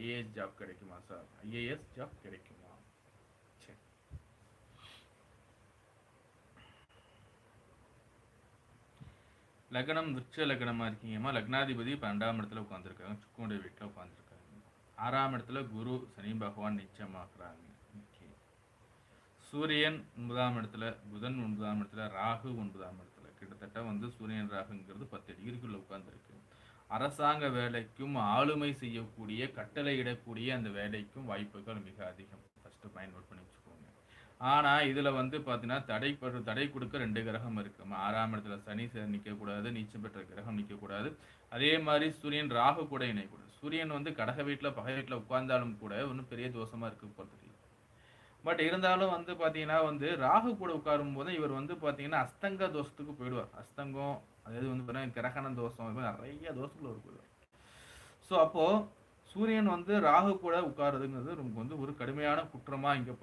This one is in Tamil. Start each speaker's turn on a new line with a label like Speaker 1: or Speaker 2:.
Speaker 1: ஐஏஎஸ் ஜாப் கிடைக்குமா சார்? ஐஏஎஸ் ஜாப் கிடைக்குமா? சரி. லக்னம் விருட்ச லக்னமா இருக்கீங்கம்மா. லக்னாதிபதி 12ஆம் இடத்துல உட்காந்துருக்காங்க, சுக்கனுடைய வீட்டில் உட்காந்துருக்காங்க. 6ஆம் இடத்துல குரு சனி பகவான் நிச்சயமாக்குறாங்க. ஓகே. சூரியன் 9ஆம் இடத்துல, புதன் 9ஆம் இடத்துல, ராகு 9ஆம் இடத்துல. கிட்டத்தட்ட வந்து சூரியன் ராகுங்கிறது 10 டிகிரிக்குள்ள உட்கார்ந்துருக்கு. அரசாங்க வேலைக்கும் ஆளுமை செய்யக்கூடிய கட்டளையிடக்கூடிய அந்த வேலைக்கும் வாய்ப்புகள் மிக அதிகம். ஃபர்ஸ்ட் பாயிண்ட் நோட் பண்ணி வச்சுக்கோங்க. ஆனா இதுல வந்து பாத்தீங்கன்னா தடை கொடுக்க 2 கிரகம் இருக்கு. 6ஆம் இடத்துல சனி நிற்கக்கூடாது, நீச்சம் பெற்ற கிரகம் நிற்கக்கூடாது. அதே மாதிரி சூரியன் ராகு கூட இணையக்கூடாது. சூரியன் வந்து கடக வீட்டுல பகை வீட்டுல உட்கார்ந்தாலும் கூட ஒன்றும் பெரிய தோஷமா இருக்க போறது இல்லை. பட் இருந்தாலும் வந்து பாத்தீங்கன்னா வந்து ராகு கூட உட்காரும் போது இவர் வந்து பாத்தீங்கன்னா அஸ்தங்க தோஷத்துக்கு போயிடுவார். அஸ்தங்கம் அதாவது வந்து பாத்தீங்கன்னா கிரகண தோஷம் நிறைய தோஷங்கள் அவர் போயிடுவார். ஸோ அப்போ சூரியன் வந்து ராகு கூட உட்காருதுங்கிறது நமக்கு வந்து ஒரு கடுமையான குற்றமா இங்க